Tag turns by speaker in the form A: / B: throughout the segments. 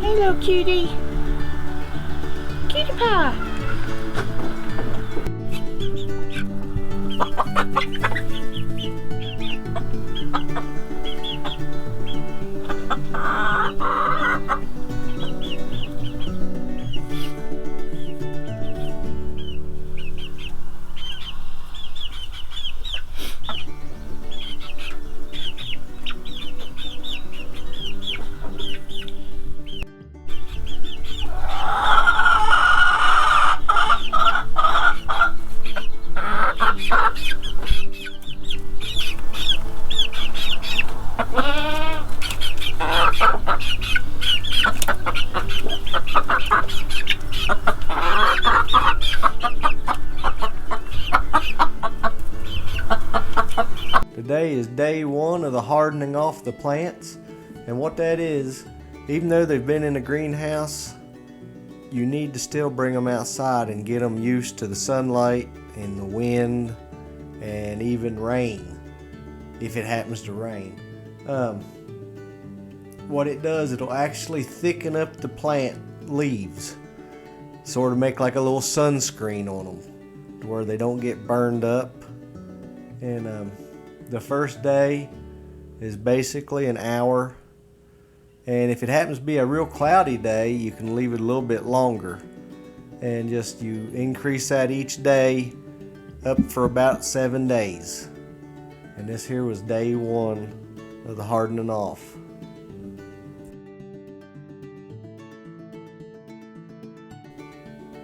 A: Hello, cutie. Cutie pie.
B: Today is day one of the hardening off the plants, and what that is, even though they've been in a greenhouse, you need to still bring them outside and get them used to the sunlight and the wind and even rain, if it happens to rain. What it does, it'll actually thicken up the plant leaves, sort of make like a little sunscreen on them to where they don't get burned up. And the first day is basically an hour, and if it happens to be a real cloudy day, you can leave it a little bit longer, and just you increase that each day up for about 7 days. And this here was day one of the hardening off.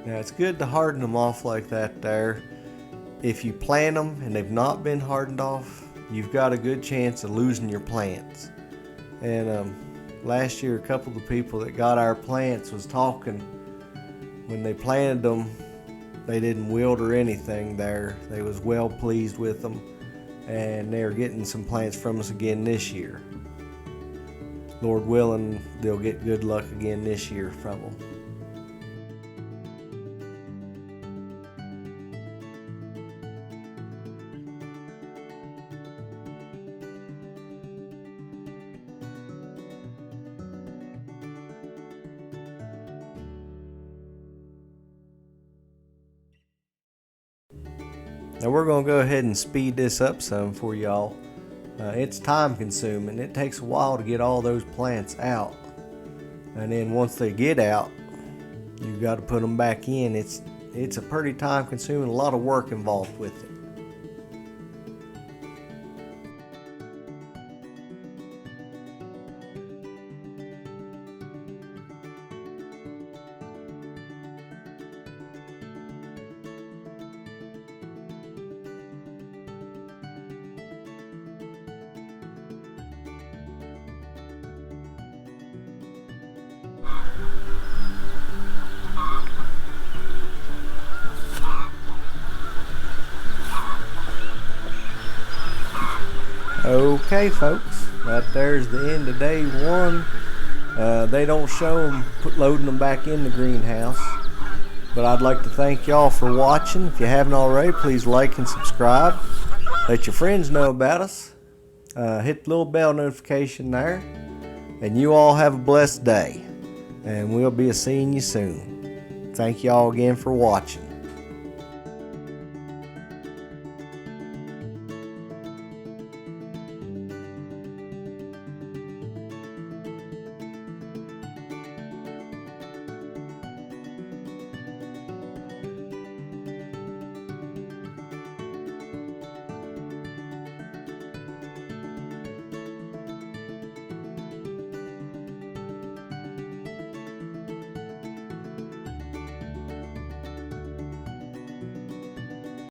B: Now it's good to harden them off like that there. If you plant them and they've not been hardened off, you've got a good chance of losing your plants. And last year, a couple of the people that got our plants was talking, when they planted them, they didn't wilt or anything there. They was well pleased with them, and they're getting some plants from us again this year. Lord willing, they'll get good luck again this year from them. Now we're going to go ahead and speed this up some for y'all. It's time consuming. It takes a while to get all those plants out. And then once they get out, you've got to put them back in. It's a pretty time consuming, a lot of work involved with it. Okay folks, right there's the end of day one. They don't show them loading them back in the greenhouse, but I'd like to thank y'all for watching. If you haven't already, please like and subscribe. Let your friends know about us. Hit the little bell notification there, and you all have a blessed day, and we'll be seeing you soon. Thank y'all again for watching.